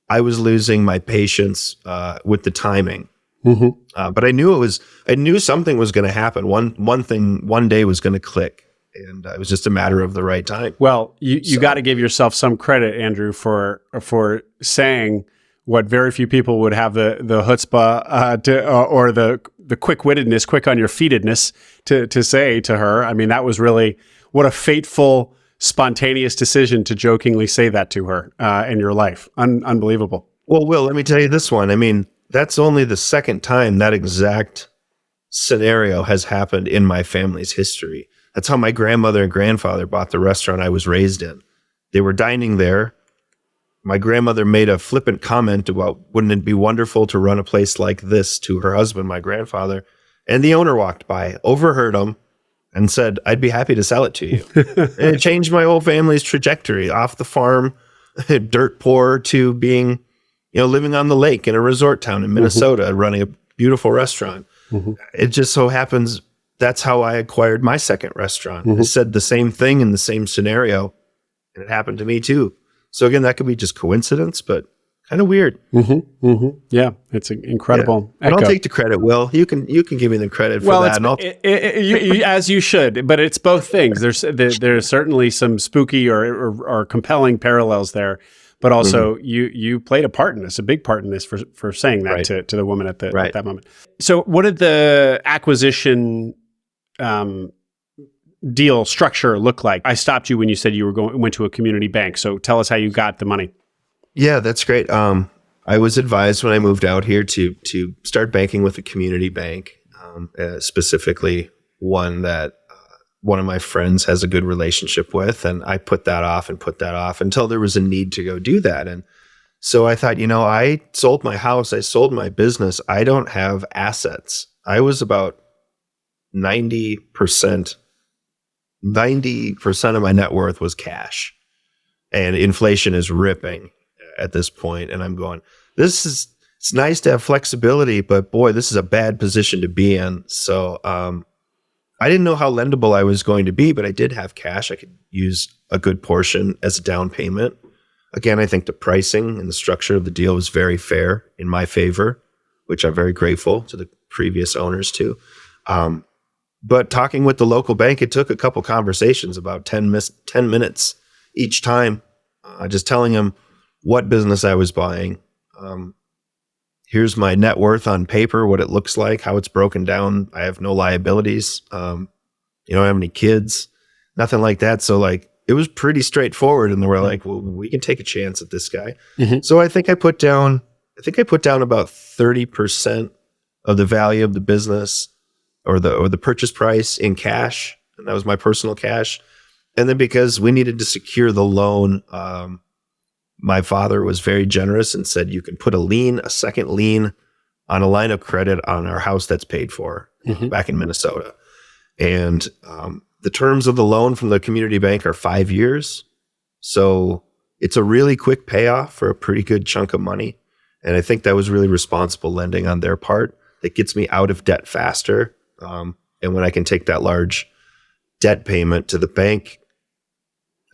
I was losing my patience with the timing. But I knew something was going to happen. One day was going to click. And it was just a matter of the right time. Well, you got to give yourself some credit, Andrew, for saying what very few people would have the chutzpah or the quick-wittedness, quick on your feetedness to say to her. I mean, that was really what a fateful, spontaneous decision to jokingly say that to her in your life. Unbelievable. Well, Will, let me tell you this one. I mean, that's only the second time that exact scenario has happened in my family's history. That's how my grandmother and grandfather bought the restaurant I was raised in. They were dining there. My grandmother made a flippant comment about, wouldn't it be wonderful to run a place like this, to her husband, my grandfather. And the owner walked by, overheard him, and said, I'd be happy to sell it to you. And it changed my whole family's trajectory off the farm, dirt poor, to being, living on the lake in a resort town in Minnesota, running a beautiful restaurant. It just so happens that's how I acquired my second restaurant. I said the same thing in the same scenario, and it happened to me too. So again, that could be just coincidence, but kind of weird. Yeah, it's incredible. Yeah. And I'll take the credit, Will. You can give me the credit for that. As you should, but it's both things. There's certainly some spooky or compelling parallels there, but also you played a part in this, a big part in this for saying that to the woman at that moment. So what did the acquisition deal structure look like? I stopped you when you said you went to a community bank. So tell us how you got the money. Yeah, that's great. I was advised when I moved out here to start banking with a community bank, specifically one that one of my friends has a good relationship with. And I put that off until there was a need to go do that. And so I thought, I sold my house, I sold my business. I don't have assets. I was about 90% of my net worth was cash, and inflation is ripping at this point. And I'm going, it's nice to have flexibility, but boy, this is a bad position to be in. So, I didn't know how lendable I was going to be, but I did have cash. I could use a good portion as a down payment. Again, I think the pricing and the structure of the deal was very fair in my favor, which I'm very grateful to the previous owners too. But talking with the local bank, it took a couple conversations, about 10 minutes each time, just telling them what business I was buying. Here's my net worth on paper, what it looks like, how it's broken down. I have no liabilities. I don't have any kids, nothing like that. So it was pretty straightforward. And they were like, well, we can take a chance at this guy. So I think I put down about 30% of the value of the business or the purchase price in cash. And that was my personal cash. And then because we needed to secure the loan, my father was very generous and said, you can put a second lien on a line of credit on our house that's paid for back in Minnesota. And the terms of the loan from the community bank are 5 years. So it's a really quick payoff for a pretty good chunk of money. And I think that was really responsible lending on their part. That gets me out of debt faster. And when I can take that large debt payment to the bank,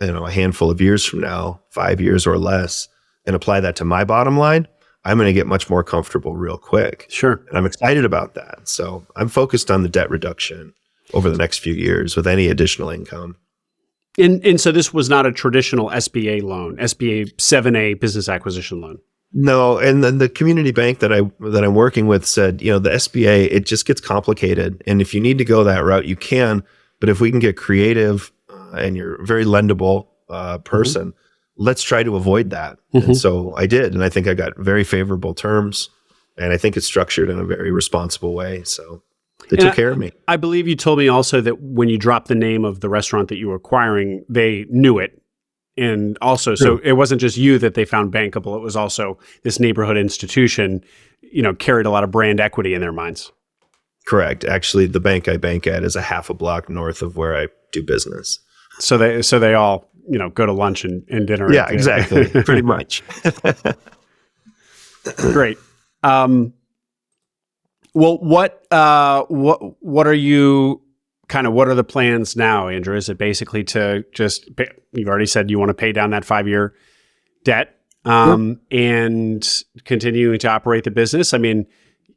a handful of years from now, 5 years or less, and apply that to my bottom line, I'm going to get much more comfortable real quick. Sure. And I'm excited about that. So I'm focused on the debt reduction over the next few years with any additional income. And so this was not a traditional SBA loan, SBA 7A business acquisition loan. No, and then the community bank that I'm working with said, the SBA, it just gets complicated. And if you need to go that route, you can. But if we can get creative and you're a very lendable person, let's try to avoid that. And so I did. And I think I got very favorable terms. And I think it's structured in a very responsible way. So they took care of me. I believe you told me also that when you dropped the name of the restaurant that you were acquiring, they knew it. And also, so it wasn't just you that they found bankable. It was also this neighborhood institution, carried a lot of brand equity in their minds. Correct. Actually, the bank I bank at is a half a block north of where I do business. So they all, go to lunch and dinner. Yeah, exactly. Pretty much. Great. Well, what are you what are the plans now, Andrew? Is it basically to just you've already said you want to pay down that 5-year debt and continuing to operate the business? I mean,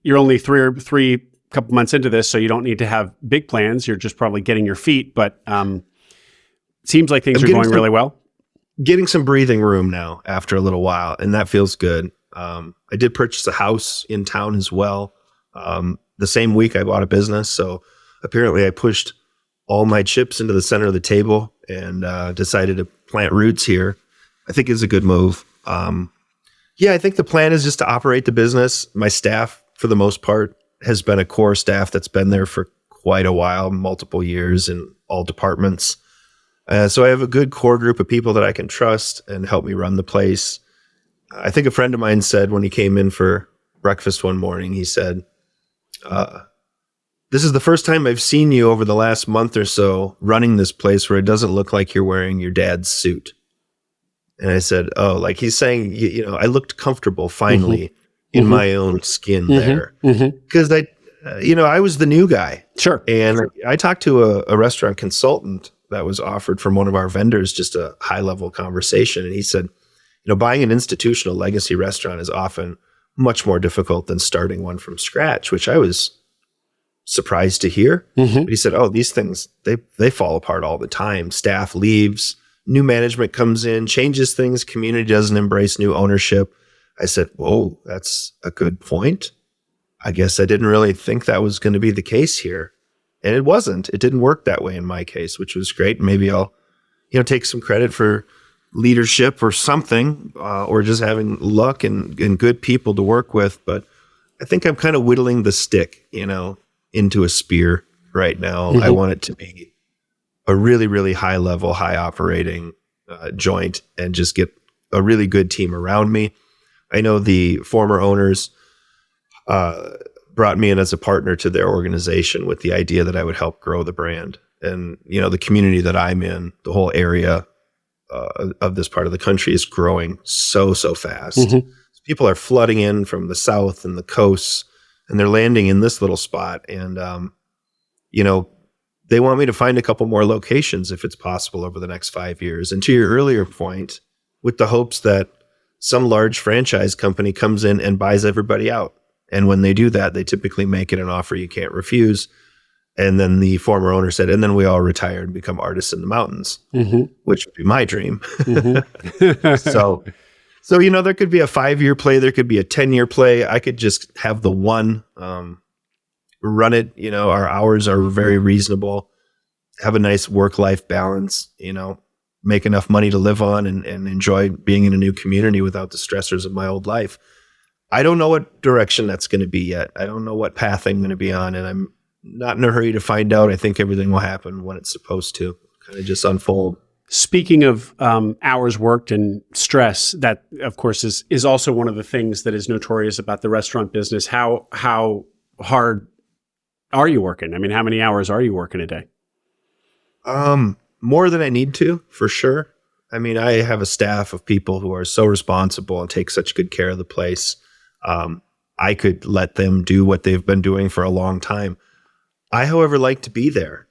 you're only three couple months into this, so you don't need to have big plans. You're just probably getting your feet, but seems like things are going really well. Getting some breathing room now after a little while, and that feels good. I did purchase a house in town as well. The same week I bought a business, so apparently I pushed all my chips into the center of the table and decided to plant roots here. I think is a good move. I think the plan is just to operate the business. My staff, for the most part, has been a core staff that's been there for quite a while, multiple years in all departments. So I have a good core group of people that I can trust and help me run the place. I think a friend of mine said when he came in for breakfast one morning, he said, this is the first time I've seen you over the last month or so running this place where it doesn't look like you're wearing your dad's suit. And I said, like he's saying, I looked comfortable finally in my own skin there. Because I was the new guy. Sure. And I talked to a restaurant consultant that was offered from one of our vendors, just a high level conversation. And he said, buying an institutional legacy restaurant is often much more difficult than starting one from scratch, which I was surprised to hear. But he said, these things, they fall apart all the time. Staff leaves, new management comes in, changes things, community doesn't embrace new ownership. I said, whoa, that's a good point. I guess I didn't really think that was going to be the case here. And it wasn't. It didn't work that way in my case, which was great. Maybe I'll, take some credit for leadership or something, or just having luck and good people to work with. But I think I'm kind of whittling the stick, into a spear right now. I want it to be a really, really high level, high operating joint and just get a really good team around me. I know the former owners brought me in as a partner to their organization with the idea that I would help grow the brand. And, the community that I'm in, the whole area of this part of the country is growing so fast. People are flooding in from the south and the coasts, and they're landing in this little spot. And, they want me to find a couple more locations if it's possible over the next 5 years. And to your earlier point, with the hopes that some large franchise company comes in and buys everybody out. And when they do that, they typically make it an offer you can't refuse. And then the former owner said, and then we all retire and become artists in the mountains, which would be my dream. So, there could be a 5-year play. There could be a 10-year play. I could just have the one, run it. Our hours are very reasonable, have a nice work-life balance, make enough money to live on and enjoy being in a new community without the stressors of my old life. I don't know what direction that's going to be yet. I don't know what path I'm going to be on, and I'm not in a hurry to find out. I think everything will happen when it's supposed to, kind of just unfold. Speaking of hours worked and stress, that of course is also one of the things that is notorious about the restaurant business. How hard are you working? I mean, how many hours are you working a day? More than I need to, for sure. I mean, I have a staff of people who are so responsible and take such good care of the place. I could let them do what they've been doing for a long time. I, however, like to be there.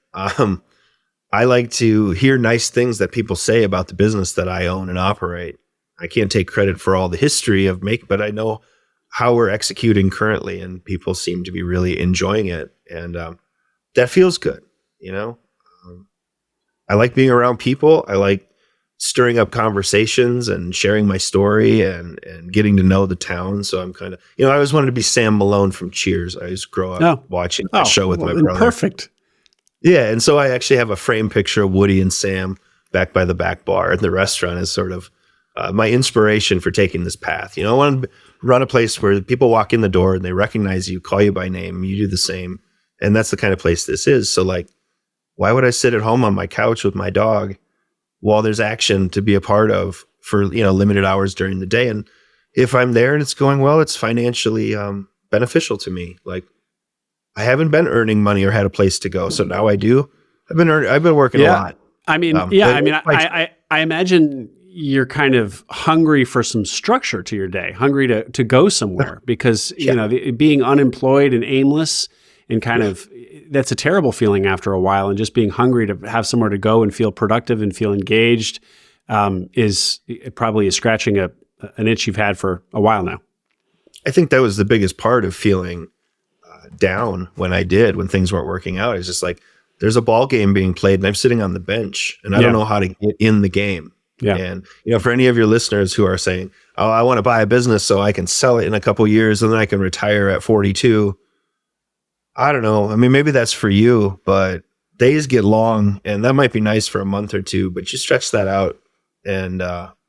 I like to hear nice things that people say about the business that I own and operate. I can't take credit for all the history of but I know how we're executing currently, and people seem to be really enjoying it. And that feels good, you know? I like being around people. I like stirring up conversations and sharing my story and getting to know the town. So I'm kind of, I always wanted to be Sam Malone from Cheers. I used to grow up watching that show with my brother. Perfect. Yeah, and so I actually have a framed picture of Woody and Sam back by the back bar at the restaurant as sort of my inspiration for taking this path. I want to run a place where people walk in the door and they recognize you, call you by name, you do the same. And that's the kind of place this is. So like, why would I sit at home on my couch with my dog while there's action to be a part of for, limited hours during the day? And if I'm there and it's going well, it's financially beneficial to me. Like, I haven't been earning money or had a place to go. So now I do. I've been working a lot. I mean, I imagine you're kind of hungry for some structure to your day, hungry to go somewhere because, being unemployed and aimless and kind of, that's a terrible feeling after a while. And just being hungry to have somewhere to go and feel productive and feel engaged is probably scratching an itch you've had for a while now. I think that was the biggest part of feeling down when things weren't working out. It's just like, there's a ball game being played and I'm sitting on the bench and I don't know how to get in the game. Yeah. And, for any of your listeners who are saying, oh, I want to buy a business so I can sell it in a couple of years and then I can retire at 42. I don't know. I mean, maybe that's for you, but days get long and that might be nice for a month or two, but you stretch that out and,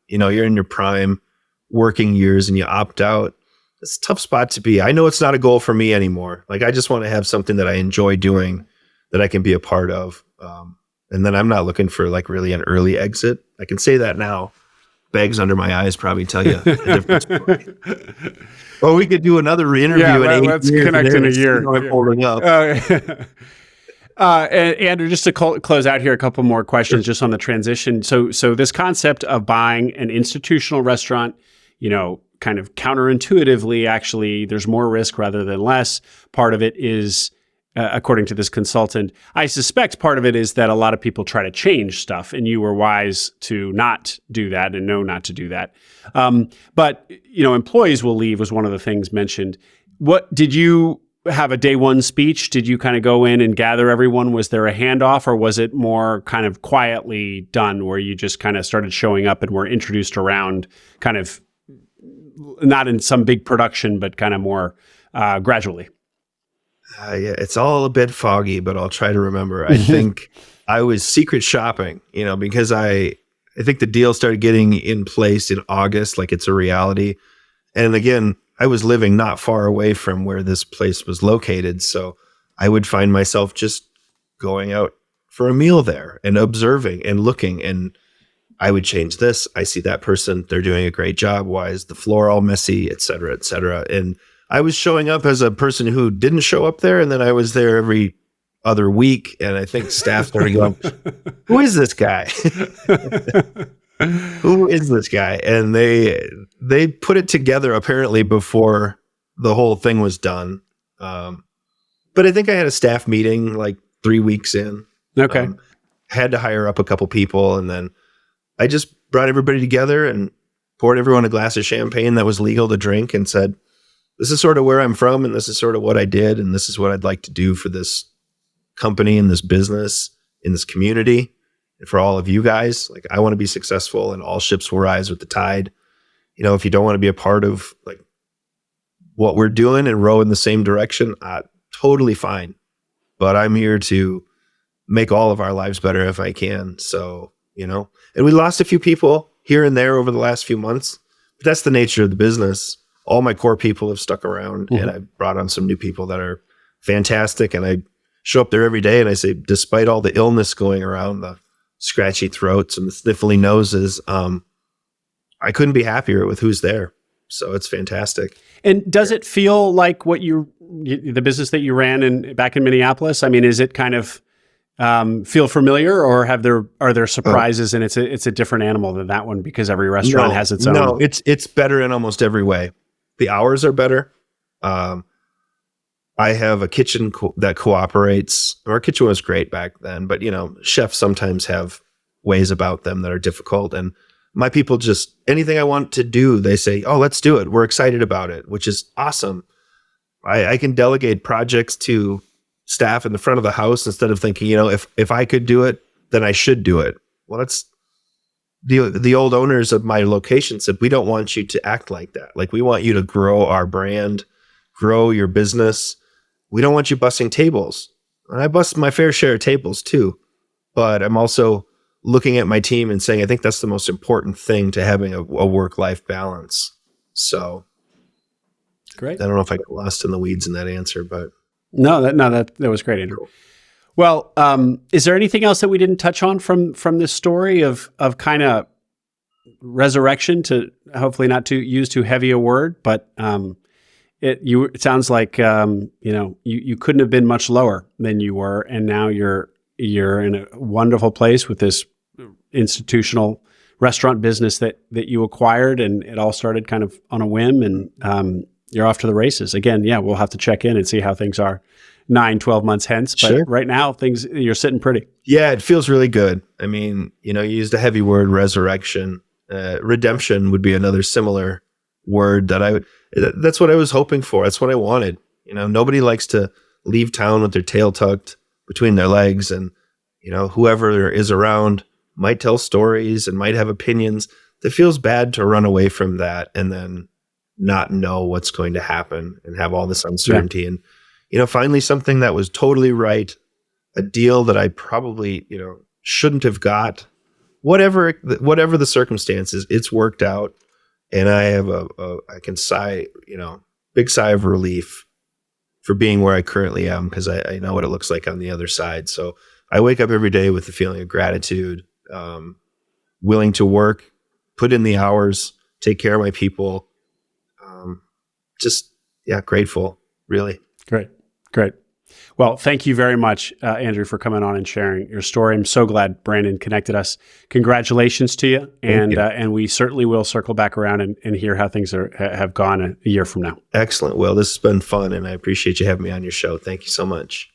you're in your prime working years and you opt out. It's a tough spot to be. I know it's not a goal for me anymore. Like, I just want to have something that I enjoy doing that I can be a part of. And then I'm not looking for like really an early exit. I can say that now. Bags under my eyes probably tell you a different story. Or we could do another interview let's connect in a year. I'm holding up. And Andrew, just to close out here, a couple more questions just on the transition. So this concept of buying an institutional restaurant, kind of counterintuitively, actually, there's more risk rather than less. Part of it is, according to this consultant, I suspect part of it is that a lot of people try to change stuff, and you were wise to not do that and know not to do that. But employees will leave was one of the things mentioned. What did you have a day one speech? Did you kind of go in and gather everyone? Was there a handoff, or was it more kind of quietly done, where you just kind of started showing up and were introduced around, kind of not in some big production, but kind of more gradually? Yeah, it's all a bit foggy, but I'll try to remember. I think I was secret shopping, because I think the deal started getting in place in August, like it's a reality. And again, I was living not far away from where this place was located. So I would find myself just going out for a meal there and observing and looking, and I would change this. I see that person, they're doing a great job. Why is the floor all messy, et cetera, et cetera. And I was showing up as a person who didn't show up there. And then I was there every other week. And I think staff started going, who is this guy? Who is this guy? And they put it together apparently before the whole thing was done. But I think I had a staff meeting like 3 weeks in. Okay. Had to hire up a couple people, and then I just brought everybody together and poured everyone a glass of champagne that was legal to drink and said, this is sort of where I'm from, and this is sort of what I did, and this is what I'd like to do for this company and this business in this community. And for all of you guys, like, I want to be successful and all ships will rise with the tide. If you don't want to be a part of like what we're doing and row in the same direction, totally fine. But I'm here to make all of our lives better if I can. So, and we lost a few people here and there over the last few months, but that's the nature of the business. all my core people have stuck around, and I've brought on some new people that are fantastic. And I show up there every day and I say, despite all the illness going around, the scratchy throats and the sniffly noses, I couldn't be happier with who's there. So it's fantastic. And does it feel like the business that you ran back in Minneapolis? I mean, is it kind of feel familiar, or are there surprises and it's a different animal than that one because every restaurant has its own? No, it's better in almost every way. The hours are better. I have a kitchen that cooperates. Our kitchen was great back then, but chefs sometimes have ways about them that are difficult. And my people just, anything I want to do, they say, oh, let's do it. We're excited about it, which is awesome. I can delegate projects to staff in the front of the house instead of thinking, if I could do it, then I should do it. Well, that's the old owners of my location said, we don't want you to act like that. Like, we want you to grow our brand, grow your business. We don't want you busting tables. And I bust my fair share of tables too. But I'm also looking at my team and saying, I think that's the most important thing to having a work-life balance. So great. I don't know if I got lost in the weeds in that answer, but no, that was great, Andrew. Well, is there anything else that we didn't touch on from this story of kind of resurrection, to hopefully not to use too heavy a word, but it sounds like you couldn't have been much lower than you were, and now you're in a wonderful place with this institutional restaurant business that you acquired, and it all started kind of on a whim, and you're off to the races. Again, yeah, we'll have to check in and see how things are 9-12 months hence, but sure. Right now you're sitting pretty. Yeah, it feels really good. I mean, you used a heavy word, resurrection. Redemption would be another similar word that's what I was hoping for. That's what I wanted. Nobody likes to leave town with their tail tucked between their legs, and whoever is around might tell stories and might have opinions. It feels bad to run away from that and then not know what's going to happen and have all this uncertainty. Yeah. And finally something that was totally right, a deal that I probably shouldn't have got, whatever the circumstances, it's worked out, and I have I can sigh, big sigh of relief for being where I currently am, because I know what it looks like on the other side. So I wake up every day with the feeling of gratitude, willing to work, put in the hours, take care of my people. Grateful, really. Great. Well, thank you very much, Andrew, for coming on and sharing your story. I'm so glad Brandon connected us. Congratulations to you. And we certainly will circle back around and hear how things have gone a year from now. Excellent. Well, this has been fun, and I appreciate you having me on your show. Thank you so much.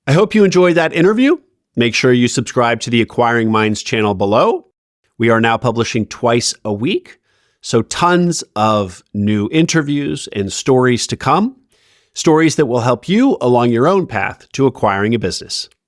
I hope you enjoyed that interview. Make sure you subscribe to the Acquiring Minds channel below. We are now publishing twice a week, so tons of new interviews and stories to come. Stories that will help you along your own path to acquiring a business.